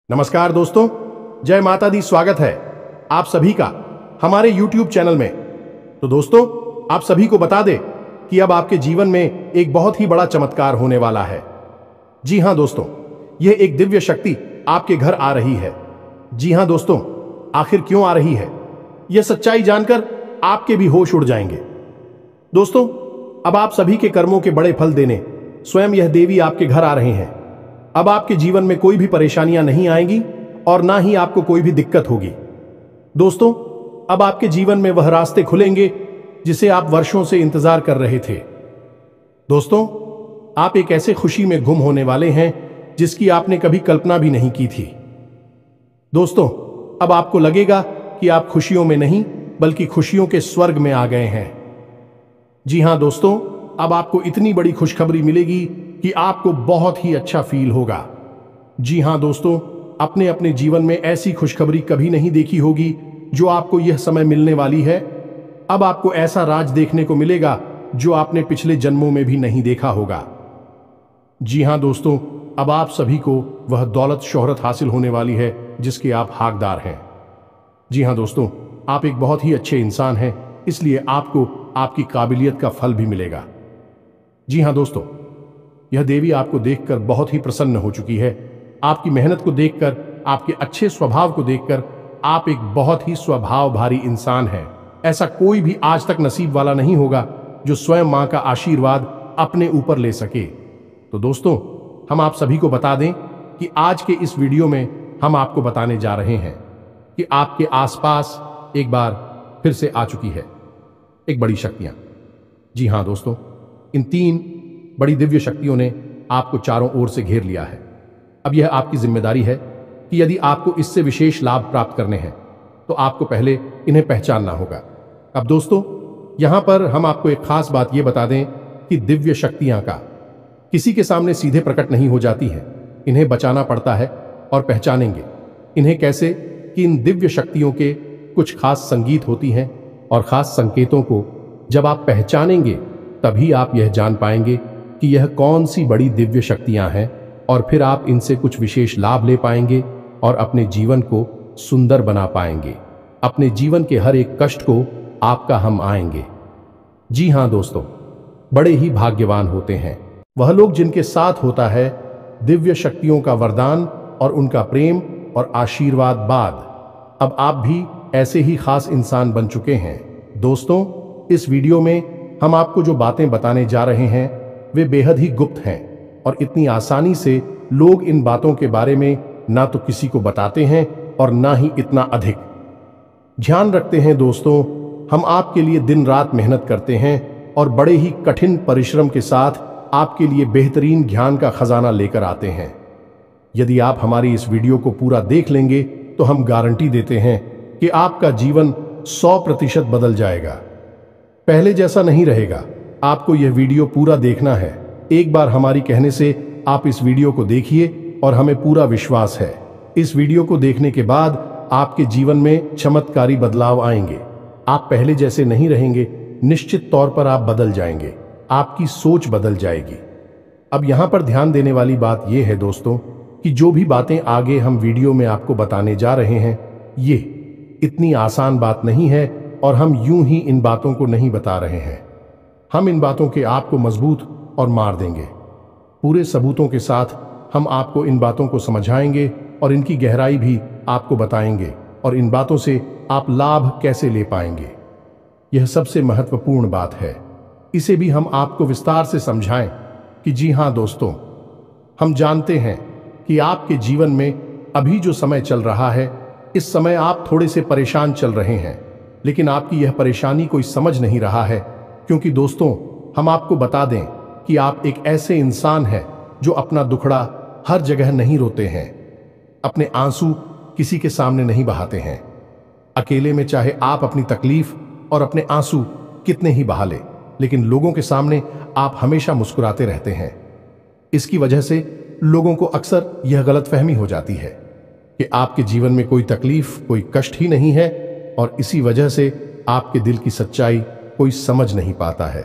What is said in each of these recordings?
नमस्कार दोस्तों, जय माता दी। स्वागत है आप सभी का हमारे YouTube चैनल में। तो दोस्तों, आप सभी को बता दें कि अब आपके जीवन में एक बहुत ही बड़ा चमत्कार होने वाला है। जी हां दोस्तों, यह एक दिव्य शक्ति आपके घर आ रही है। जी हां दोस्तों, आखिर क्यों आ रही है, यह सच्चाई जानकर आपके भी होश उड़ जाएंगे। दोस्तों, अब आप सभी के कर्मों के बड़े फल देने स्वयं यह देवी आपके घर आ रहे हैं। अब आपके जीवन में कोई भी परेशानियां नहीं आएंगी और ना ही आपको कोई भी दिक्कत होगी। दोस्तों, अब आपके जीवन में वह रास्ते खुलेंगे जिसे आप वर्षों से इंतजार कर रहे थे। दोस्तों, आप एक ऐसे खुशी में गुम होने वाले हैं जिसकी आपने कभी कल्पना भी नहीं की थी। दोस्तों, अब आपको लगेगा कि आप खुशियों में नहीं बल्कि खुशियों के स्वर्ग में आ गए हैं। जी हां दोस्तों, अब आपको इतनी बड़ी खुशखबरी मिलेगी कि आपको बहुत ही अच्छा फील होगा। जी हां दोस्तों, अपने अपने जीवन में ऐसी खुशखबरी कभी नहीं देखी होगी जो आपको यह समय मिलने वाली है। अब आपको ऐसा राज देखने को मिलेगा जो आपने पिछले जन्मों में भी नहीं देखा होगा। जी हां दोस्तों, अब आप सभी को वह दौलत शोहरत हासिल होने वाली है जिसके आप हकदार हैं। जी हां दोस्तों, आप एक बहुत ही अच्छे इंसान हैं, इसलिए आपको आपकी काबिलियत का फल भी मिलेगा। जी हां दोस्तों, यह देवी आपको देखकर बहुत ही प्रसन्न हो चुकी है। आपकी मेहनत को देखकर, आपके अच्छे स्वभाव को देखकर आप एक बहुत ही स्वभाव भारी इंसान हैं। ऐसा कोई भी आज तक नसीब वाला नहीं होगा जो स्वयं मां का आशीर्वाद अपने ऊपर ले सके। तो दोस्तों, हम आप सभी को बता दें कि आज के इस वीडियो में हम आपको बताने जा रहे हैं कि आपके आसपास एक बार फिर से आ चुकी है एक बड़ी शक्तियां। जी हां दोस्तों, इन 3 बड़ी दिव्य शक्तियों ने आपको चारों ओर से घेर लिया है। अब यह आपकी जिम्मेदारी है कि यदि आपको इससे विशेष लाभ प्राप्त करने हैं तो आपको पहले इन्हें पहचानना होगा। अब दोस्तों, यहां पर हम आपको एक खास बात यह बता दें कि दिव्य शक्तियां का किसी के सामने सीधे प्रकट नहीं हो जाती है। इन्हें बचाना पड़ता है। और पहचानेंगे इन्हें कैसे कि इन दिव्य शक्तियों के कुछ खास संगीत होती हैं और खास संकेतों को जब आप पहचानेंगे तभी आप यह जान पाएंगे कि यह कौन सी बड़ी दिव्य शक्तियां हैं, और फिर आप इनसे कुछ विशेष लाभ ले पाएंगे और अपने जीवन को सुंदर बना पाएंगे। अपने जीवन के हर एक कष्ट को आपका हम आएंगे। जी हां दोस्तों, बड़े ही भाग्यवान होते हैं वह लोग जिनके साथ होता है दिव्य शक्तियों का वरदान और उनका प्रेम और आशीर्वाद बाद। अब आप भी ऐसे ही खास इंसान बन चुके हैं। दोस्तों, इस वीडियो में हम आपको जो बातें बताने जा रहे हैं वे बेहद ही गुप्त हैं और इतनी आसानी से लोग इन बातों के बारे में ना तो किसी को बताते हैं और ना ही इतना अधिक ध्यान रखते हैं। दोस्तों, हम आपके लिए दिन रात मेहनत करते हैं और बड़े ही कठिन परिश्रम के साथ आपके लिए बेहतरीन ज्ञान का खजाना लेकर आते हैं। यदि आप हमारी इस वीडियो को पूरा देख लेंगे तो हम गारंटी देते हैं कि आपका जीवन 100% बदल जाएगा, पहले जैसा नहीं रहेगा। आपको यह वीडियो पूरा देखना है। एक बार हमारी कहने से आप इस वीडियो को देखिए और हमें पूरा विश्वास है इस वीडियो को देखने के बाद आपके जीवन में चमत्कारी बदलाव आएंगे। आप पहले जैसे नहीं रहेंगे, निश्चित तौर पर आप बदल जाएंगे, आपकी सोच बदल जाएगी। अब यहां पर ध्यान देने वाली बात यह है दोस्तों कि जो भी बातें आगे हम वीडियो में आपको बताने जा रहे हैं ये इतनी आसान बात नहीं है और हम यूं ही इन बातों को नहीं बता रहे हैं। हम इन बातों के आपको मजबूत और मार देंगे। पूरे सबूतों के साथ हम आपको इन बातों को समझाएंगे और इनकी गहराई भी आपको बताएंगे और इन बातों से आप लाभ कैसे ले पाएंगे। यह सबसे महत्वपूर्ण बात है। इसे भी हम आपको विस्तार से समझाएं कि जी हां दोस्तों, हम जानते हैं कि आपके जीवन में अभी जो समय चल रहा है इस समय आप थोड़े से परेशान चल रहे हैं, लेकिन आपकी यह परेशानी कोई समझ नहीं रहा है। क्योंकि दोस्तों, हम आपको बता दें कि आप एक ऐसे इंसान हैं जो अपना दुखड़ा हर जगह नहीं रोते हैं, अपने आंसू किसी के सामने नहीं बहाते हैं। अकेले में चाहे आप अपनी तकलीफ और अपने आंसू कितने ही बहा ले, लेकिन लोगों के सामने आप हमेशा मुस्कुराते रहते हैं। इसकी वजह से लोगों को अक्सर यह गलतफहमी हो जाती है कि आपके जीवन में कोई तकलीफ, कोई कष्ट ही नहीं है और इसी वजह से आपके दिल की सच्चाई कोई समझ नहीं पाता है।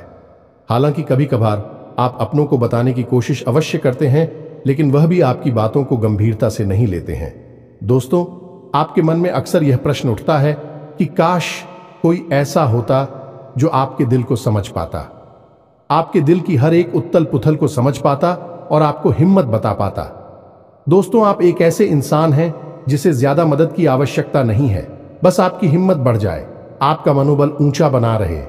हालांकि कभी कभार आप अपनों को बताने की कोशिश अवश्य करते हैं, लेकिन वह भी आपकी बातों को गंभीरता से नहीं लेते हैं। दोस्तों, आपके मन में अक्सर यह प्रश्न उठता है कि काश कोई ऐसा होता जो आपके दिल को समझ पाता, आपके दिल की हर एक उथल पुथल को समझ पाता और आपको हिम्मत बता पाता। दोस्तों, आप एक ऐसे इंसान हैं जिसे ज्यादा मदद की आवश्यकता नहीं है, बस आपकी हिम्मत बढ़ जाए, आपका मनोबल ऊंचा बना रहे,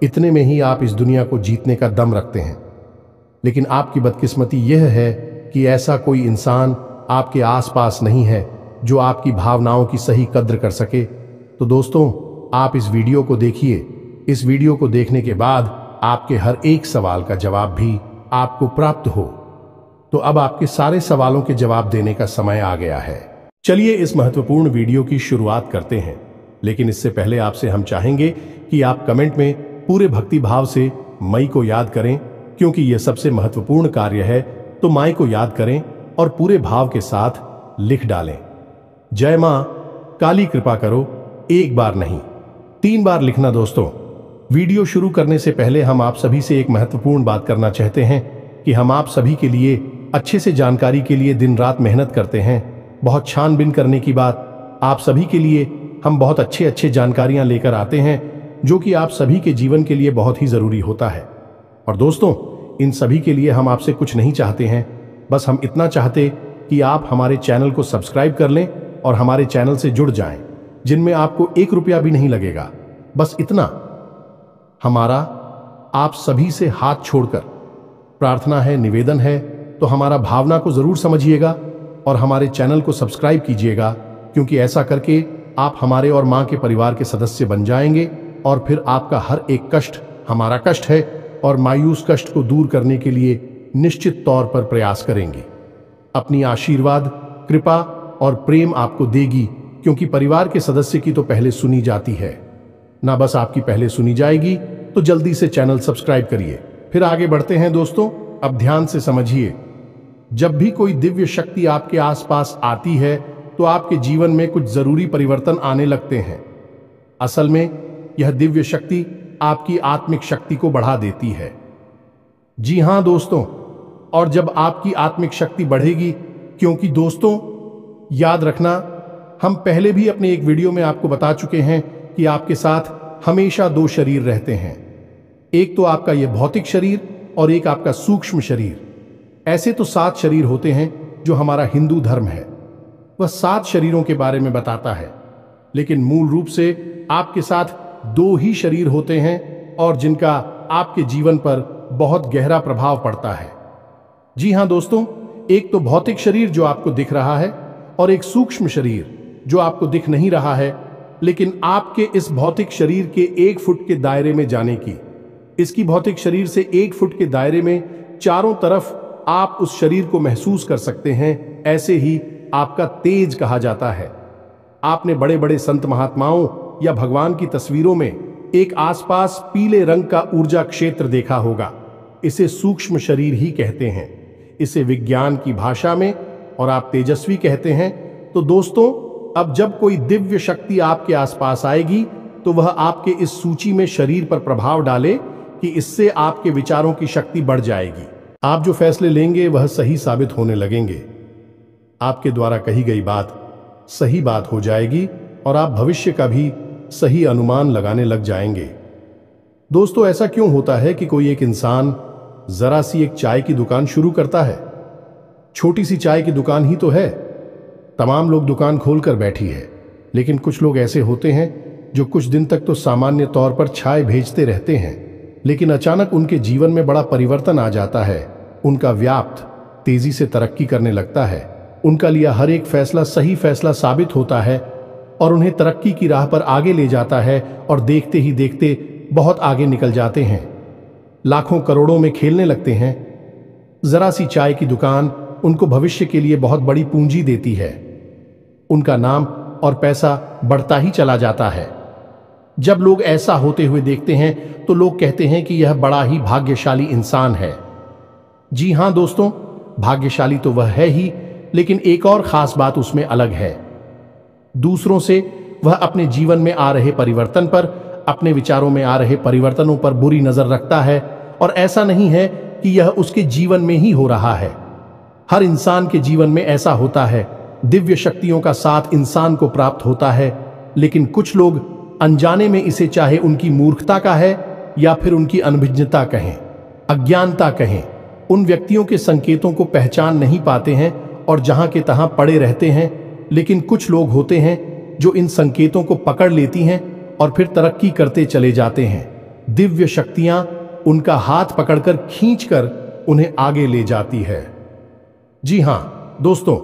इतने में ही आप इस दुनिया को जीतने का दम रखते हैं। लेकिन आपकी बदकिस्मती यह है कि ऐसा कोई इंसान आपके आसपास नहीं है जो आपकी भावनाओं की सही कद्र कर सके। तो दोस्तों, आप इस वीडियो को देखिए। इस वीडियो को देखने के बाद आपके हर एक सवाल का जवाब भी आपको प्राप्त हो। तो अब आपके सारे सवालों के जवाब देने का समय आ गया है। चलिए इस महत्वपूर्ण वीडियो की शुरुआत करते हैं। लेकिन इससे पहले आपसे हम चाहेंगे कि आप कमेंट में पूरे भक्ति भाव से मई को याद करें, क्योंकि यह सबसे महत्वपूर्ण कार्य है। तो माई को याद करें और पूरे भाव के साथ लिख डालें, जय मां काली कृपा करो। एक बार नहीं, 3 बार लिखना। दोस्तों, वीडियो शुरू करने से पहले हम आप सभी से एक महत्वपूर्ण बात करना चाहते हैं कि हम आप सभी के लिए अच्छे से जानकारी के लिए दिन रात मेहनत करते हैं। बहुत छानबीन करने की बात, आप सभी के लिए हम बहुत अच्छे जानकारियां लेकर आते हैं जो कि आप सभी के जीवन के लिए बहुत ही जरूरी होता है। और दोस्तों, इन सभी के लिए हम आपसे कुछ नहीं चाहते हैं, बस हम इतना चाहते कि आप हमारे चैनल को सब्सक्राइब कर लें और हमारे चैनल से जुड़ जाएं, जिनमें आपको 1 रुपया भी नहीं लगेगा। बस इतना हमारा आप सभी से हाथ छोड़कर प्रार्थना है, निवेदन है। तो हमारा भावना को जरूर समझिएगा और हमारे चैनल को सब्सक्राइब कीजिएगा, क्योंकि ऐसा करके आप हमारे और मां के परिवार के सदस्य बन जाएंगे और फिर आपका हर एक कष्ट हमारा कष्ट है और मायूस कष्ट को दूर करने के लिए निश्चित तौर पर प्रयास करेंगे। अपनी आशीर्वाद, कृपा और प्रेम आपको देगी, क्योंकि परिवार के सदस्य की तो पहले सुनी जाती है ना, बस आपकी पहले सुनी जाएगी। तो जल्दी से चैनल सब्सक्राइब करिए। फिर आगे बढ़ते हैं। दोस्तों, अब ध्यान से समझिए, जब भी कोई दिव्य शक्ति आपके आसपास आती है तो आपके जीवन में कुछ जरूरी परिवर्तन आने लगते हैं। असल में यह दिव्य शक्ति आपकी आत्मिक शक्ति को बढ़ा देती है। जी हां दोस्तों, और जब आपकी आत्मिक शक्ति बढ़ेगी, क्योंकि दोस्तों याद रखना, हम पहले भी अपने एक वीडियो में आपको बता चुके हैं कि आपके साथ हमेशा 2 शरीर रहते हैं। एक तो आपका यह भौतिक शरीर और एक आपका सूक्ष्म शरीर। ऐसे तो 7 शरीर होते हैं जो हमारा हिंदू धर्म है, वह 7 शरीरों के बारे में बताता है। लेकिन मूल रूप से आपके साथ 2 ही शरीर होते हैं और जिनका आपके जीवन पर बहुत गहरा प्रभाव पड़ता है। जी हां दोस्तों, एक तो भौतिक शरीर जो आपको दिख रहा है और एक सूक्ष्म शरीर जो आपको दिख नहीं रहा है, लेकिन आपके इस भौतिक शरीर के 1 फुट के दायरे में जाने की, इसकी भौतिक शरीर से 1 फुट के दायरे में चारों तरफ आप उस शरीर को महसूस कर सकते हैं। ऐसे ही आपका तेज कहा जाता है। आपने बड़े बड़े संत महात्माओं या भगवान की तस्वीरों में एक आसपास पीले रंग का ऊर्जा क्षेत्र देखा होगा। इसे सूक्ष्म शरीर ही कहते हैं, इसे विज्ञान की भाषा में, और आप तेजस्वी कहते हैं। तो दोस्तों, अब जब कोई दिव्य शक्ति आपके आसपास आएगी तो वह आपके इस सूची में शरीर पर प्रभाव डाले कि इससे आपके विचारों की शक्ति बढ़ जाएगी। आप जो फैसले लेंगे वह सही साबित होने लगेंगे। आपके द्वारा कही गई बात सही बात हो जाएगी और आप भविष्य का भी सही अनुमान लगाने लग जाएंगे। दोस्तों, ऐसा क्यों होता है कि कोई एक इंसान जरा सी एक चाय की दुकान शुरू करता है? छोटी सी चाय की दुकान ही तो है, तमाम लोग दुकान खोलकर बैठी है। लेकिन कुछ लोग ऐसे होते हैं जो कुछ दिन तक तो सामान्य तौर पर चाय भेजते रहते हैं, लेकिन अचानक उनके जीवन में बड़ा परिवर्तन आ जाता है। उनका व्यापार तेजी से तरक्की करने लगता है, उनका लिया हर एक फैसला सही फैसला साबित होता है और उन्हें तरक्की की राह पर आगे ले जाता है, और देखते ही देखते बहुत आगे निकल जाते हैं, लाखों करोड़ों में खेलने लगते हैं। जरा सी चाय की दुकान उनको भविष्य के लिए बहुत बड़ी पूंजी देती है। उनका नाम और पैसा बढ़ता ही चला जाता है। जब लोग ऐसा होते हुए देखते हैं तो लोग कहते हैं कि यह बड़ा ही भाग्यशाली इंसान है। जी हां दोस्तों, भाग्यशाली तो वह है ही, लेकिन एक और खास बात उसमें अलग है। दूसरों से वह अपने जीवन में आ रहे परिवर्तन पर, अपने विचारों में आ रहे परिवर्तनों पर बुरी नजर रखता है, और ऐसा नहीं है कि यह उसके जीवन में ही हो रहा है। हर इंसान के जीवन में ऐसा होता है दिव्य शक्तियों का साथ इंसान को प्राप्त होता है, लेकिन कुछ लोग अनजाने में इसे चाहे उनकी मूर्खता का है या फिर उनकी अनभिज्ञता कहें, अज्ञानता कहें, उन व्यक्तियों के संकेतों को पहचान नहीं पाते हैं और जहां के तहां पड़े रहते हैं। लेकिन कुछ लोग होते हैं जो इन संकेतों को पकड़ लेती हैं और फिर तरक्की करते चले जाते हैं। दिव्य शक्तियां उनका हाथ पकड़कर खींचकर उन्हें आगे ले जाती है। जी हां दोस्तों,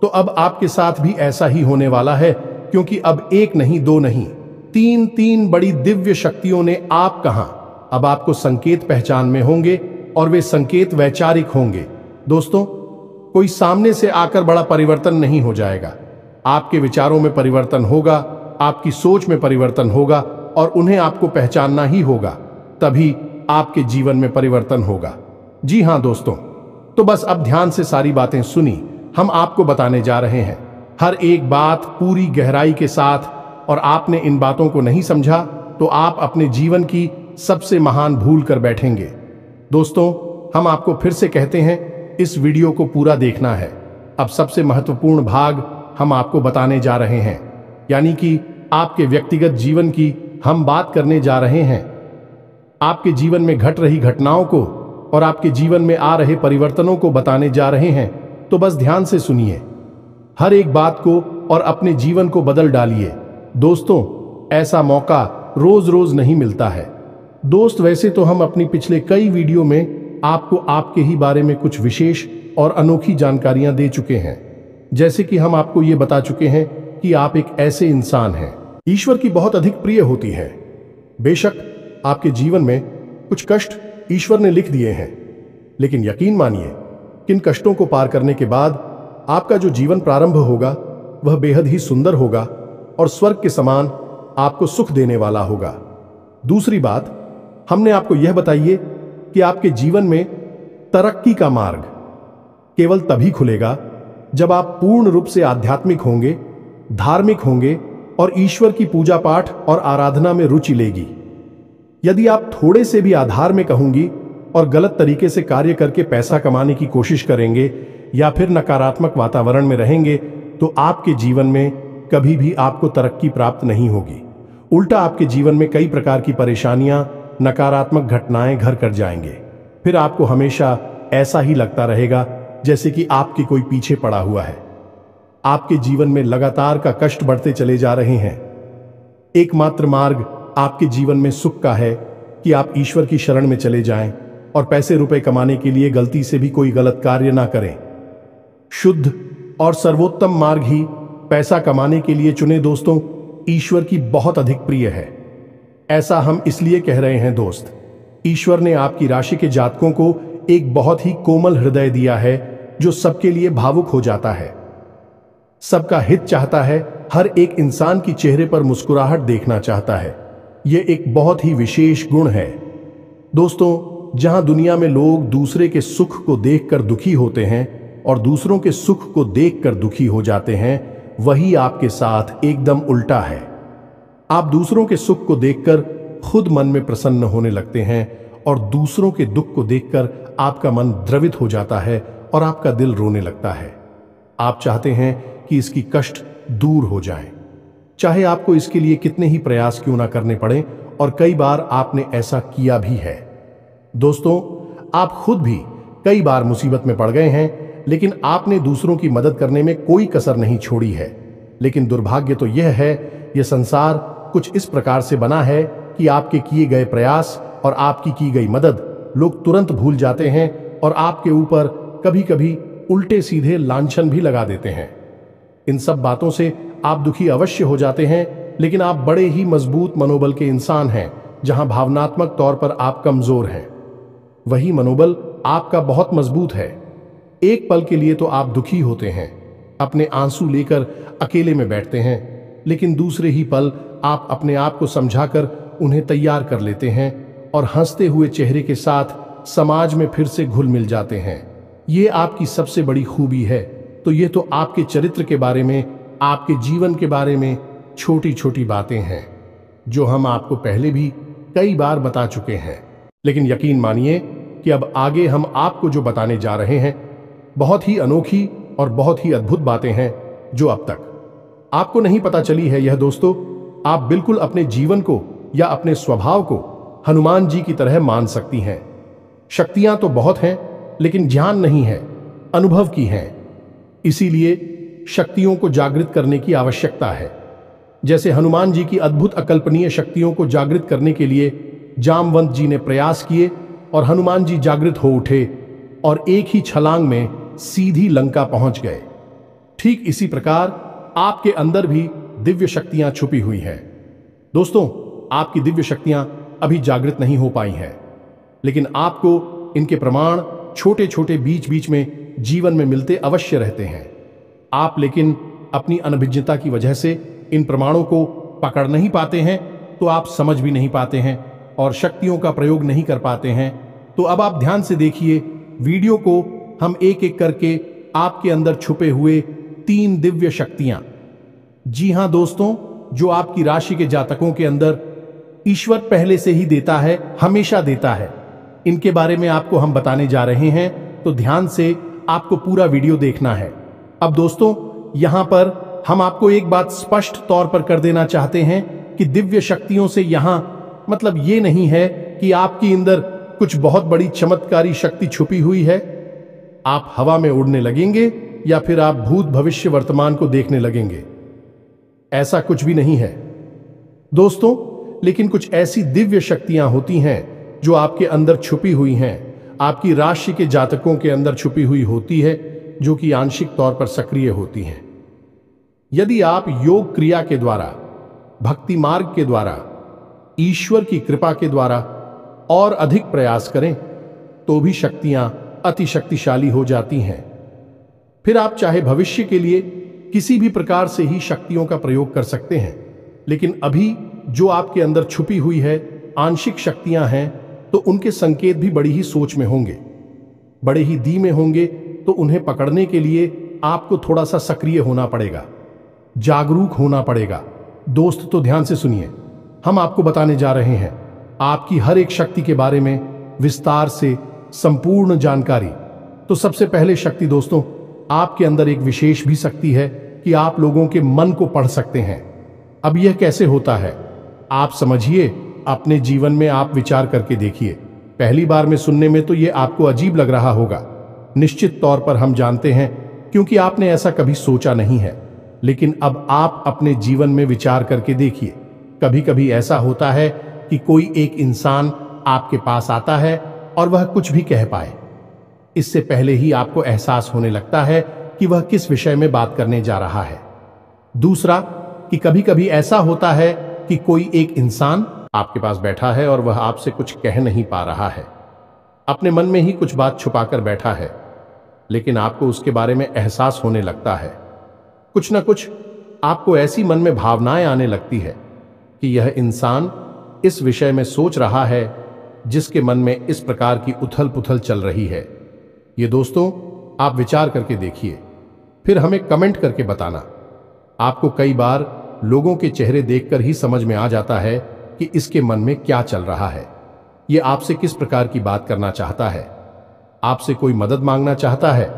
तो अब आपके साथ भी ऐसा ही होने वाला है, क्योंकि अब एक नहीं, दो नहीं, तीन बड़ी दिव्य शक्तियों ने आप कहां अब आपको संकेत पहचान में होंगे और वे संकेत वैचारिक होंगे। दोस्तों, कोई सामने से आकर बड़ा परिवर्तन नहीं हो जाएगा। आपके विचारों में परिवर्तन होगा, आपकी सोच में परिवर्तन होगा और उन्हें आपको पहचानना ही होगा, तभी आपके जीवन में परिवर्तन होगा। जी हां दोस्तों, तो बस अब ध्यान से सारी बातें सुनी, हम आपको बताने जा रहे हैं हर एक बात पूरी गहराई के साथ, और आपने इन बातों को नहीं समझा तो आप अपने जीवन की सबसे महान भूल कर बैठेंगे। दोस्तों, हम आपको फिर से कहते हैं, इस वीडियो को पूरा देखना है। अब सबसे महत्वपूर्ण भाग हम आपको बताने जा रहे हैं, यानी कि आपके व्यक्तिगत जीवन की हम बात करने जा रहे हैं। आपके जीवन में घट रही घटनाओं को और आपके जीवन में आ रहे परिवर्तनों को बताने जा रहे हैं, तो बस ध्यान से सुनिए हर एक बात को और अपने जीवन को बदल डालिए। दोस्तों, ऐसा मौका रोज रोज नहीं मिलता है। दोस्त, वैसे तो हम अपनी पिछले कई वीडियो में आपको आपके ही बारे में कुछ विशेष और अनोखी जानकारियां दे चुके हैं, जैसे कि हम आपको ये बता चुके हैं कि आप एक ऐसे इंसान हैं ईश्वर की बहुत अधिक प्रिय होती है। बेशक आपके जीवन में कुछ कष्ट ईश्वर ने लिख दिए हैं, लेकिन यकीन मानिए, किन कष्टों को पार करने के बाद आपका जो जीवन प्रारंभ होगा वह बेहद ही सुंदर होगा और स्वर्ग के समान आपको सुख देने वाला होगा। दूसरी बात, हमने आपको यह बताइए कि आपके जीवन में तरक्की का मार्ग केवल तभी खुलेगा जब आप पूर्ण रूप से आध्यात्मिक होंगे, धार्मिक होंगे और ईश्वर की पूजा पाठ और आराधना में रुचि लेगी। यदि आप थोड़े से भी अधार्मिक होंगी और गलत तरीके से कार्य करके पैसा कमाने की कोशिश करेंगे या फिर नकारात्मक वातावरण में रहेंगे, तो आपके जीवन में कभी भी आपको तरक्की प्राप्त नहीं होगी। उल्टा आपके जीवन में कई प्रकार की परेशानियां, नकारात्मक घटनाएं घर कर जाएंगे। फिर आपको हमेशा ऐसा ही लगता रहेगा जैसे कि आपके कोई पीछे पड़ा हुआ है। आपके जीवन में लगातार का कष्ट बढ़ते चले जा रहे हैं। एकमात्र मार्ग आपके जीवन में सुख का है कि आप ईश्वर की शरण में चले जाएं और पैसे रुपए कमाने के लिए गलती से भी कोई गलत कार्य ना करें। शुद्ध और सर्वोत्तम मार्ग ही पैसा कमाने के लिए चुने। दोस्तों, ईश्वर की बहुत अधिक प्रिय है। ऐसा हम इसलिए कह रहे हैं दोस्त, ईश्वर ने आपकी राशि के जातकों को एक बहुत ही कोमल हृदय दिया है जो सबके लिए भावुक हो जाता है, सबका हित चाहता है, हर एक इंसान की चेहरे पर मुस्कुराहट देखना चाहता है। यह एक बहुत ही विशेष गुण है। दोस्तों, जहां दुनिया में लोग दूसरे के सुख को देखकर दुखी होते हैं और दूसरों के सुख को देखकर दुखी हो जाते हैं, वही आपके साथ एकदम उल्टा है। आप दूसरों के सुख को देखकर खुद मन में प्रसन्न होने लगते हैं और दूसरों के दुख को देखकर आपका मन द्रवित हो जाता है और आपका दिल रोने लगता है। आप चाहते हैं कि इसकी कष्ट दूर हो जाए, चाहे आपको इसके लिए कितने ही प्रयास क्यों ना करने पड़े, और कई बार आपने ऐसा किया भी है। दोस्तों, आप खुद भी कई बार मुसीबत में पड़ गए हैं, लेकिन आपने दूसरों की मदद करने में कोई कसर नहीं छोड़ी है। लेकिन दुर्भाग्य तो यह है, यह संसार कुछ इस प्रकार से बना है कि आपके किए गए प्रयास और आपकी की गई मदद लोग तुरंत भूल जाते हैं और आपके ऊपर कभी कभी उल्टे सीधे लांछन भी लगा देते हैं। इन सब बातों से आप दुखी अवश्य हो जाते हैं, लेकिन आप बड़े ही मजबूत मनोबल के इंसान हैं। जहां भावनात्मक तौर पर आप कमजोर हैं, वही मनोबल आपका बहुत मजबूत है। एक पल के लिए तो आप दुखी होते हैं, अपने आंसू लेकर अकेले में बैठते हैं, लेकिन दूसरे ही पल आप अपने आप को समझाकर उन्हें तैयार कर लेते हैं और हंसते हुए चेहरे के साथ समाज में फिर से घुल मिल जाते हैं। ये आपकी सबसे बड़ी खूबी है। तो ये तो आपके चरित्र के बारे में, आपके जीवन के बारे में छोटी छोटी बातें हैं जो हम आपको पहले भी कई बार बता चुके हैं। लेकिन यकीन मानिए कि अब आगे हम आपको जो बताने जा रहे हैं बहुत ही अनोखी और बहुत ही अद्भुत बातें हैं जो अब तक आपको नहीं पता चली है। यह दोस्तों, आप बिल्कुल अपने जीवन को या अपने स्वभाव को हनुमान जी की तरह मान सकती हैं। शक्तियां तो बहुत हैं, लेकिन ज्ञान नहीं है, अनुभव की हैं। इसीलिए शक्तियों को जागृत करने की आवश्यकता है। जैसे हनुमान जी की अद्भुत अकल्पनीय शक्तियों को जागृत करने के लिए जामवंत जी ने प्रयास किए और हनुमान जी जागृत हो उठे और एक ही छलांग में सीधी लंका पहुंच गए। ठीक इसी प्रकार आपके अंदर भी दिव्य शक्तियां छुपी हुई हैं। दोस्तों, आपकी दिव्य शक्तियां अभी जागृत नहीं हो पाई हैं, लेकिन आपको इनके प्रमाण छोटे छोटे बीच बीच में जीवन में मिलते अवश्य रहते हैं। आप लेकिन अपनी अनभिज्ञता की वजह से इन प्रमाणों को पकड़ नहीं पाते हैं, तो आप समझ भी नहीं पाते हैं और शक्तियों का प्रयोग नहीं कर पाते हैं। तो अब आप ध्यान से देखिए वीडियो को, हम एक एक करके आपके अंदर छुपे हुए 3 दिव्य शक्तियां, जी हां दोस्तों, जो आपकी राशि के जातकों के अंदर ईश्वर पहले से ही देता है, हमेशा देता है, इनके बारे में आपको हम बताने जा रहे हैं। तो ध्यान से आपको पूरा वीडियो देखना है। अब दोस्तों, यहां पर हम आपको एक बात स्पष्ट तौर पर कर देना चाहते हैं कि दिव्य शक्तियों से यहां मतलब ये नहीं है कि आपके अंदर कुछ बहुत बड़ी चमत्कारी शक्ति छुपी हुई है। आप हवा में उड़ने लगेंगे या फिर आप भूत भविष्य वर्तमान को देखने लगेंगे, ऐसा कुछ भी नहीं है दोस्तों। लेकिन कुछ ऐसी दिव्य शक्तियां होती हैं जो आपके अंदर छुपी हुई हैं, आपकी राशि के जातकों के अंदर छुपी हुई होती है, जो कि आंशिक तौर पर सक्रिय होती हैं। यदि आप योग क्रिया के द्वारा, भक्ति मार्ग के द्वारा, ईश्वर की कृपा के द्वारा और अधिक प्रयास करें तो भी शक्तियां अति शक्तिशाली हो जाती हैं। फिर आप चाहे भविष्य के लिए किसी भी प्रकार से ही शक्तियों का प्रयोग कर सकते हैं, लेकिन अभी जो आपके अंदर छुपी हुई है आंशिक शक्तियां हैं, तो उनके संकेत भी बड़ी ही सोच में होंगे, बड़े ही धीमे होंगे। तो उन्हें पकड़ने के लिए आपको थोड़ा सा सक्रिय होना पड़ेगा, जागरूक होना पड़ेगा। दोस्त, तो ध्यान से सुनिए, हम आपको बताने जा रहे हैं आपकी हर एक शक्ति के बारे में विस्तार से संपूर्ण जानकारी। तो सबसे पहले शक्ति दोस्तों, आपके अंदर एक विशेष भी शक्ति है कि आप लोगों के मन को पढ़ सकते हैं। अब यह कैसे होता है आप समझिए, अपने जीवन में आप विचार करके देखिए। पहली बार में सुनने में तो यह आपको अजीब लग रहा होगा, निश्चित तौर पर हम जानते हैं, क्योंकि आपने ऐसा कभी सोचा नहीं है। लेकिन अब आप अपने जीवन में विचार करके देखिए। कभी कभी ऐसा होता है कि कोई एक इंसान आपके पास आता है और वह कुछ भी कह पाए, इससे पहले ही आपको एहसास होने लगता है कि वह किस विषय में बात करने जा रहा है। दूसरा, कि कभी कभी ऐसा होता है कि कोई एक इंसान आपके पास बैठा है और वह आपसे कुछ कह नहीं पा रहा है, अपने मन में ही कुछ बात छुपाकर बैठा है, लेकिन आपको उसके बारे में एहसास होने लगता है। कुछ न कुछ आपको ऐसी मन में भावनाएं आने लगती है कि यह इंसान इस विषय में सोच रहा है जिसके मन में इस प्रकार की उथल पुथल चल रही है। ये दोस्तों, आप विचार करके देखिए, फिर हमें कमेंट करके बताना। आपको कई बार लोगों के चेहरे देखकर ही समझ में आ जाता है कि इसके मन में क्या चल रहा है, ये आपसे किस प्रकार की बात करना चाहता है, आपसे कोई मदद मांगना चाहता है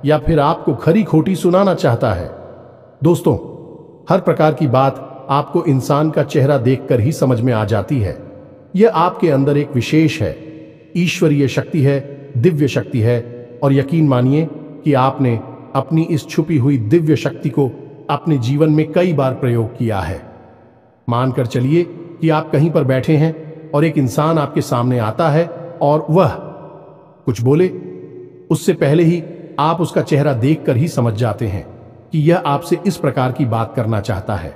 या फिर आपको खरी खोटी सुनाना चाहता है। दोस्तों, हर प्रकार की बात आपको इंसान का चेहरा देखकर ही समझ में आ जाती है। यह आपके अंदर एक विशेष है, ईश्वरीय शक्ति है, दिव्य शक्ति है। और यकीन मानिए कि आपने अपनी इस छुपी हुई दिव्य शक्ति को अपने जीवन में कई बार प्रयोग किया है। मानकर चलिए कि आप कहीं पर बैठे हैं और एक इंसान आपके सामने आता है और वह कुछ बोले, उससे पहले ही आप उसका चेहरा देखकर ही समझ जाते हैं कि यह आपसे इस प्रकार की बात करना चाहता है।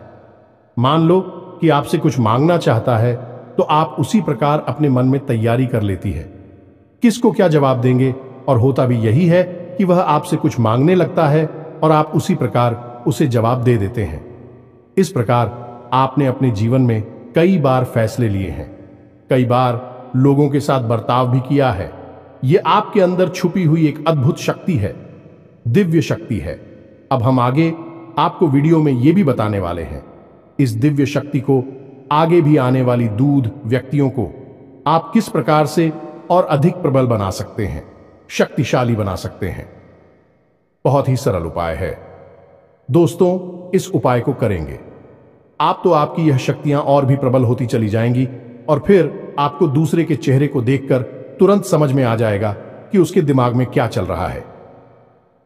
मान लो कि आपसे कुछ मांगना चाहता है, तो आप उसी प्रकार अपने मन में तैयारी कर लेती है किसको क्या जवाब देंगे, और होता भी यही है कि वह आपसे कुछ मांगने लगता है और आप उसी प्रकार उसे जवाब दे देते हैं। इस प्रकार आपने अपने जीवन में कई बार फैसले लिए हैं, कई बार लोगों के साथ बर्ताव भी किया है। यह आपके अंदर छुपी हुई एक अद्भुत शक्ति है, दिव्य शक्ति है। अब हम आगे आपको वीडियो में यह भी बताने वाले हैं, इस दिव्य शक्ति को आगे भी आने वाली दूध व्यक्तियों को आप किस प्रकार से और अधिक प्रबल बना सकते हैं, शक्तिशाली बना सकते हैं। बहुत ही सरल उपाय है। दोस्तों, इस उपाय को करेंगे आप तो आपकी यह शक्तियां और भी प्रबल होती चली जाएंगी और फिर आपको दूसरे के चेहरे को देखकर तुरंत समझ में आ जाएगा कि उसके दिमाग में क्या चल रहा है।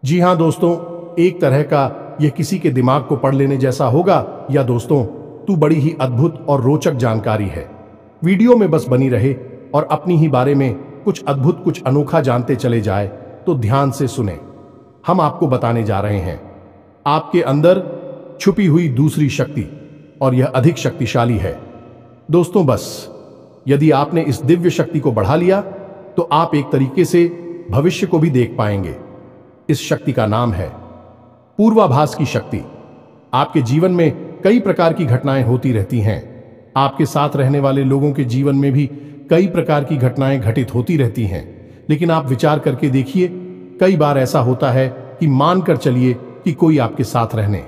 जी हां दोस्तों, एक तरह का यह किसी के दिमाग को पढ़ लेने जैसा होगा या दोस्तों तू बड़ी ही अद्भुत और रोचक जानकारी है। वीडियो में बस बनी रहे और अपनी ही बारे में कुछ अद्भुत कुछ अनोखा जानते चले जाए तो ध्यान से सुने। हम आपको बताने जा रहे हैं आपके अंदर छुपी हुई दूसरी शक्ति और यह अधिक शक्तिशाली है। दोस्तों बस यदि आपने इस दिव्य शक्ति को बढ़ा लिया तो आप एक तरीके से भविष्य को भी देख पाएंगे। इस शक्ति का नाम है पूर्वाभास की शक्ति। आपके जीवन में कई प्रकार की घटनाएं होती रहती हैं। आपके साथ रहने वाले लोगों के जीवन में भी कई प्रकार की घटनाएं घटित होती रहती हैं। लेकिन आप विचार करके देखिए, कई बार ऐसा होता है कि मानकर चलिए कि कोई आपके साथ रहने,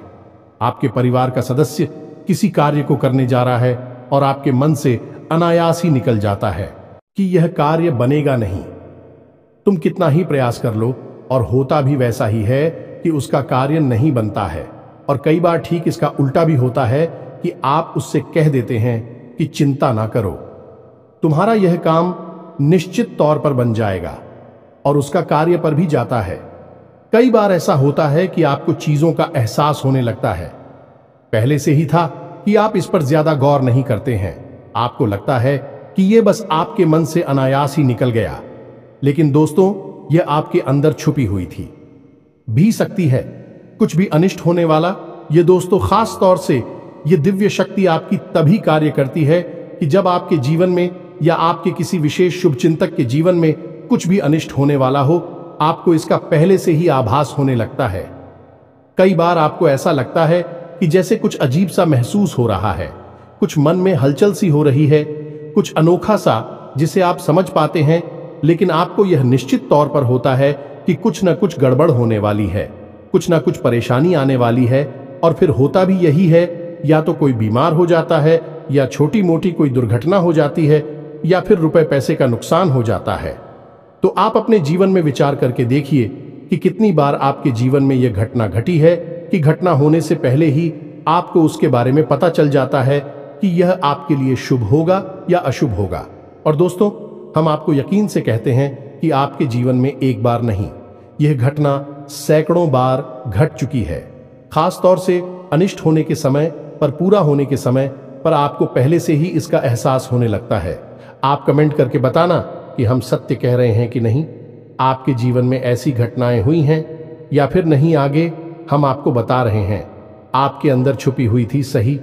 आपके परिवार का सदस्य किसी कार्य को करने जा रहा है और आपके मन से अनायास ही निकल जाता है कि यह कार्य बनेगा नहीं। तुम कितना ही प्रयास कर लो और होता भी वैसा ही है कि उसका कार्य नहीं बनता है। और कई बार ठीक इसका उल्टा भी होता है कि आप उससे कह देते हैं कि चिंता ना करो, तुम्हारा यह काम निश्चित तौर पर बन जाएगा और उसका कार्य पर भी जाता है। कई बार ऐसा होता है कि आपको चीजों का एहसास होने लगता है, पहले से ही था कि आप इस पर ज्यादा गौर नहीं करते हैं। आपको लगता है कि यह बस आपके मन से अनायास ही निकल गया, लेकिन दोस्तों यह आपके अंदर छुपी हुई थी भी सकती है। कुछ भी अनिष्ट होने वाला, ये दोस्तों खास तौर से ये दिव्य शक्ति आपकी तभी कार्य करती है कि जब आपके जीवन में या आपके किसी विशेष शुभचिंतक के जीवन में कुछ भी अनिष्ट होने वाला हो, आपको इसका पहले से ही आभास होने लगता है। कई बार आपको ऐसा लगता है कि जैसे कुछ अजीब सा महसूस हो रहा है, कुछ मन में हलचल सी हो रही है, कुछ अनोखा सा जिसे आप समझ पाते हैं, लेकिन आपको यह निश्चित तौर पर होता है कि कुछ न कुछ गड़बड़ होने वाली है, कुछ ना कुछ परेशानी आने वाली है। और फिर होता भी यही है, या तो कोई बीमार हो जाता है, या छोटी मोटी कोई दुर्घटना हो जाती है, या फिर रुपए पैसे का नुकसान हो जाता है। तो आप अपने जीवन में विचार करके देखिए कि कितनी बार आपके जीवन में यह घटना घटी है कि घटना होने से पहले ही आपको उसके बारे में पता चल जाता है कि यह आपके लिए शुभ होगा या अशुभ होगा। और दोस्तों, हम आपको यकीन से कहते हैं कि आपके जीवन में एक बार नहीं, यह घटना सैकड़ों बार घट चुकी है। खास तौर से अनिष्ट होने के समय पर, पूरा होने के समय पर आपको पहले से ही इसका एहसास होने लगता है। आप कमेंट करके बताना कि हम सत्य कह रहे हैं कि नहीं। आपके जीवन में ऐसी घटनाएं हुई हैं या फिर नहीं, आगे हम आपको बता रहे हैं। आपके अंदर छुपी हुई थी सही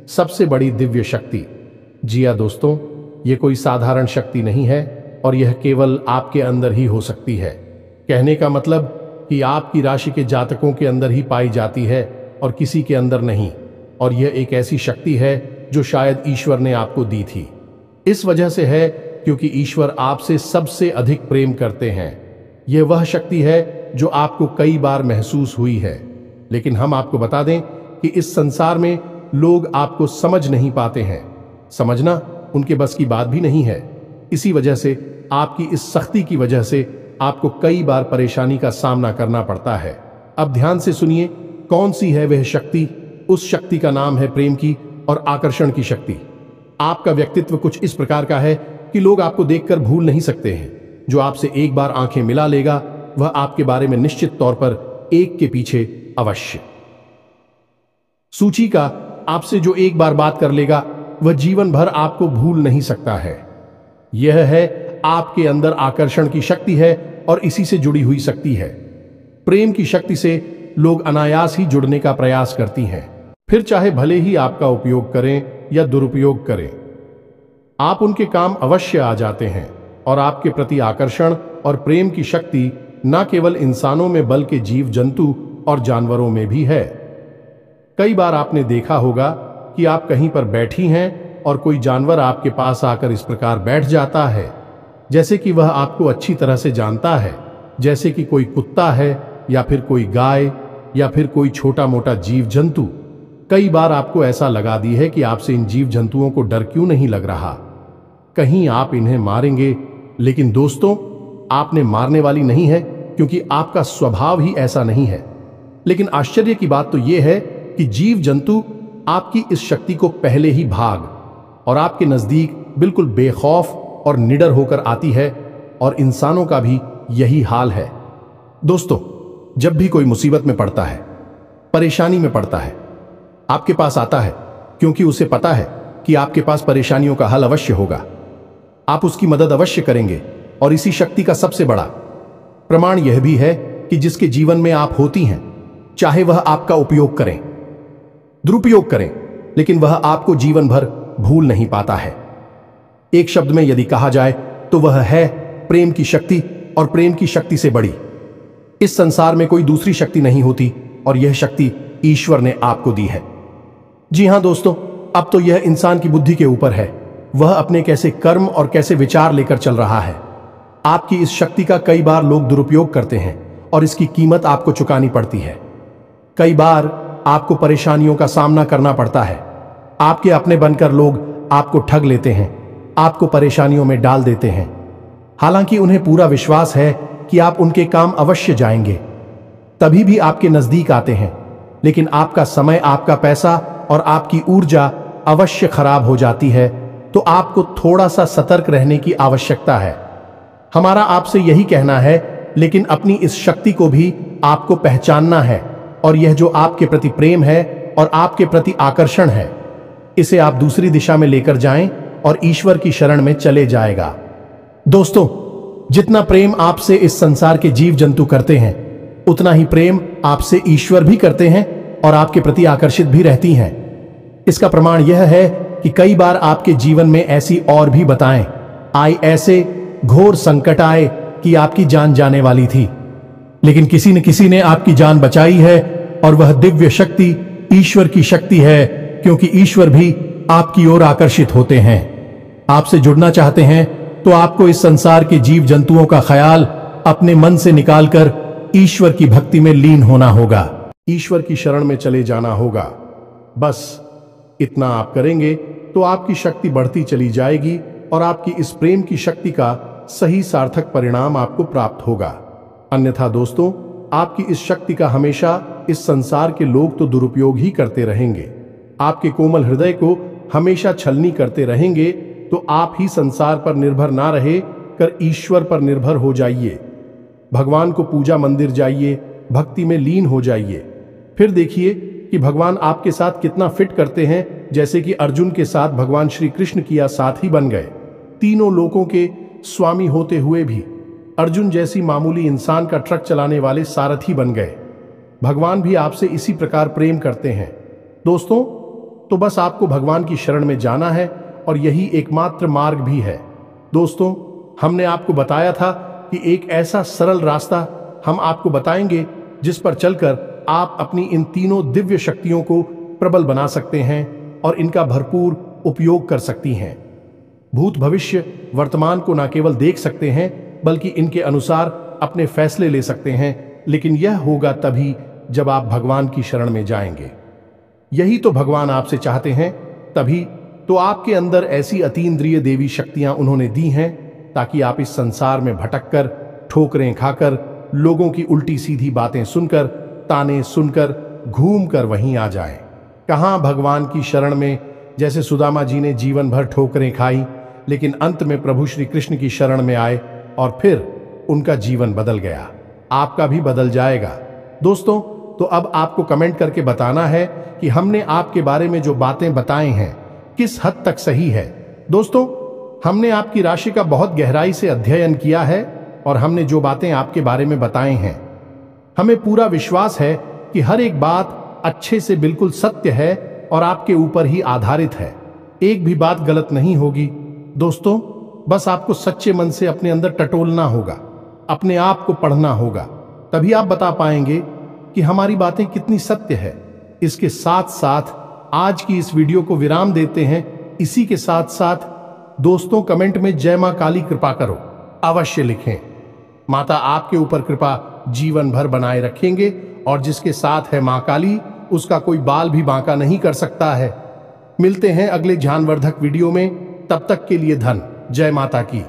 सबसे बड़ी दिव्य शक्ति। जी हाँ दोस्तों, ये कोई साधारण शक्ति नहीं है और यह केवल आपके अंदर ही हो सकती है। कहने का मतलब कि आपकी राशि के जातकों के अंदर ही पाई जाती है और किसी के अंदर नहीं। और यह एक ऐसी शक्ति है जो शायद ईश्वर ने आपको दी थी। इस वजह से है क्योंकि ईश्वर आपसे सबसे अधिक प्रेम करते हैं। यह वह शक्ति है जो आपको कई बार महसूस हुई है, लेकिन हम आपको बता दें कि इस संसार में लोग आपको समझ नहीं पाते हैं। समझना उनके बस की बात भी नहीं है। इसी वजह से आपकी इस सख्ती की वजह से आपको कई बार परेशानी का सामना करना पड़ता है। अब ध्यान से सुनिए, कौन सी है वह शक्ति। उस शक्ति का नाम है प्रेम की और आकर्षण की शक्ति। आपका व्यक्तित्व कुछ इस प्रकार का है कि लोग आपको देखकर भूल नहीं सकते हैं। जो आपसे एक बार आंखें मिला लेगा, वह आपके बारे में निश्चित तौर पर एक के पीछे अवश्य सूची का आपसे जो एक बार बात कर लेगा, वह जीवन भर आपको भूल नहीं सकता है। यह है आपके अंदर आकर्षण की शक्ति है और इसी से जुड़ी हुई शक्ति है। प्रेम की शक्ति से लोग अनायास ही जुड़ने का प्रयास करती हैं, फिर चाहे भले ही आपका उपयोग करें या दुरुपयोग करें, आप उनके काम अवश्य आ जाते हैं। और आपके प्रति आकर्षण और प्रेम की शक्ति न केवल इंसानों में बल्कि जीव जंतु और जानवरों में भी है। कई बार आपने देखा होगा कि आप कहीं पर बैठी हैं और कोई जानवर आपके पास आकर इस प्रकार बैठ जाता है जैसे कि वह आपको अच्छी तरह से जानता है, जैसे कि कोई कुत्ता है या फिर कोई गाय या फिर कोई छोटा मोटा जीव जंतु। कई बार आपको ऐसा लगा दी है कि आपसे इन जीव जंतुओं को डर क्यों नहीं लग रहा, कहीं आप इन्हें मारेंगे। लेकिन दोस्तों, आपने मारने वाली नहीं है, क्योंकि आपका स्वभाव ही ऐसा नहीं है। लेकिन आश्चर्य की बात तो यह है कि जीव जंतु आपकी इस शक्ति को पहले ही भाग और आपके नजदीक बिल्कुल बेखौफ और निडर होकर आती है, और इंसानों का भी यही हाल है। दोस्तों, जब भी कोई मुसीबत में पड़ता है, परेशानी में पड़ता है, आपके पास आता है क्योंकि उसे पता है कि आपके पास परेशानियों का हल अवश्य होगा। आप उसकी मदद अवश्य करेंगे, और इसी शक्ति का सबसे बड़ा प्रमाण यह भी है कि जिसके जीवन में आप होती हैं, चाहे वह आपका उपयोग करें, दुरुपयोग करें, लेकिन वह आपको जीवन भर भूल नहीं पाता है। एक शब्द में यदि कहा जाए तो वह है प्रेम की शक्ति, और प्रेम की शक्ति से बड़ी इस संसार में कोई दूसरी शक्ति नहीं होती, और यह शक्ति ईश्वर ने आपको दी है। जी हां दोस्तों, अब तो यह इंसान की बुद्धि के ऊपर है, वह अपने कैसे कर्म और कैसे विचार लेकर चल रहा है। आपकी इस शक्ति का कई बार लोग दुरुपयोग करते हैं, और इसकी कीमत आपको चुकानी पड़ती है। कई बार आपको परेशानियों का सामना करना पड़ता है। आपके अपने बनकर लोग आपको ठग लेते हैं, आपको परेशानियों में डाल देते हैं। हालांकि उन्हें पूरा विश्वास है कि आप उनके काम अवश्य जाएंगे, तभी भी आपके नजदीक आते हैं, लेकिन आपका समय, आपका पैसा और आपकी ऊर्जा अवश्य खराब हो जाती है। तो आपको थोड़ा सा सतर्क रहने की आवश्यकता है। हमारा आपसे यही कहना है, लेकिन अपनी इस शक्ति को भी आपको पहचानना है, और यह जो आपके प्रति प्रेम है और आपके प्रति आकर्षण है, इसे आप दूसरी दिशा में लेकर जाएं और ईश्वर की शरण में चले जाएगा। दोस्तों, जितना प्रेम आपसे इस संसार के जीव जंतु करते हैं, उतना ही प्रेम आपसे ईश्वर भी करते हैं और आपके प्रति आकर्षित भी रहती हैं। इसका प्रमाण यह है कि कई बार आपके जीवन में ऐसी और भी बताएं आई, ऐसे घोर संकट आए कि आपकी जान जाने वाली थी, लेकिन किसी न किसी ने आपकी जान बचाई है, और वह दिव्य शक्ति ईश्वर की शक्ति है, क्योंकि ईश्वर भी आपकी ओर आकर्षित होते हैं। आपसे जुड़ना चाहते हैं तो आपको इस संसार के जीव जंतुओं का ख्याल अपने मन से निकालकर ईश्वर की भक्ति में लीन होना होगा, ईश्वर की शरण में चले जाना होगा। बस इतना आप करेंगे तो आपकी शक्ति बढ़ती चली जाएगी, और आपकी इस प्रेम की शक्ति का सही सार्थक परिणाम आपको प्राप्त होगा। अन्यथा दोस्तों, आपकी इस शक्ति का हमेशा इस संसार के लोग तो दुरुपयोग ही करते रहेंगे। आपके कोमल हृदय को हमेशा छलनी करते रहेंगे। तो आप ही संसार पर निर्भर ना रहे कर ईश्वर पर निर्भर हो जाइए। भगवान को पूजा मंदिर जाइए, भक्ति में लीन हो जाइए। फिर देखिए कि भगवान आपके साथ कितना फिट करते हैं, जैसे कि अर्जुन के साथ भगवान श्री कृष्ण किया साथी बन गए। तीनों लोकों के स्वामी होते हुए भी अर्जुन जैसी मामूली इंसान का ट्रक चलाने वाले सारथी बन गए। भगवान भी आपसे इसी प्रकार प्रेम करते हैं। दोस्तों, तो बस आपको भगवान की शरण में जाना है, और यही एकमात्र मार्ग भी है। दोस्तों, हमने आपको बताया था कि एक ऐसा सरल रास्ता हम आपको बताएंगे जिस पर चलकर आप अपनी इन तीनों दिव्य शक्तियों को प्रबल बना सकते हैं और इनका भरपूर उपयोग कर सकती हैं। भूत, भविष्य, वर्तमान को न केवल देख सकते हैं, बल्कि इनके अनुसार अपने फैसले ले सकते हैं। लेकिन यह होगा तभी जब आप भगवान की शरण में जाएंगे। यही तो भगवान आपसे चाहते हैं। तभी तो आपके अंदर ऐसी अतीन्द्रिय देवी शक्तियां उन्होंने दी हैं, ताकि आप इस संसार में भटककर, ठोकरें खाकर, लोगों की उल्टी सीधी बातें सुनकर, ताने सुनकर, घूमकर वहीं आ जाएं। कहां भगवान की शरण में, जैसे सुदामा जी ने जीवन भर ठोकरें खाई, लेकिन अंत में प्रभु श्री कृष्ण की शरण में आए, और फिर उनका जीवन बदल गया। आपका भी बदल जाएगा। दोस्तों, तो अब आपको कमेंट करके बताना है कि हमने आपके बारे में जो बातें बताई हैं किस हद तक सही है। दोस्तों, हमने आपकी राशि का बहुत गहराई से अध्ययन किया है, और हमने जो बातें आपके बारे में बताई हैं, हमें पूरा विश्वास है कि हर एक बात अच्छे से बिल्कुल सत्य है और आपके ऊपर ही आधारित है। एक भी बात गलत नहीं होगी। दोस्तों, बस आपको सच्चे मन से अपने अंदर टटोलना होगा, अपने आप को पढ़ना होगा, तभी आप बता पाएंगे कि हमारी बातें कितनी सत्य है। इसके साथ साथ आज की इस वीडियो को विराम देते हैं। इसी के साथ साथ दोस्तों, कमेंट में जय मां काली कृपा करो अवश्य लिखें। माता आपके ऊपर कृपा जीवन भर बनाए रखेंगे, और जिसके साथ है मां काली, उसका कोई बाल भी बांका नहीं कर सकता है। मिलते हैं अगले ज्ञानवर्धक वीडियो में। तब तक के लिए धन जय माता की।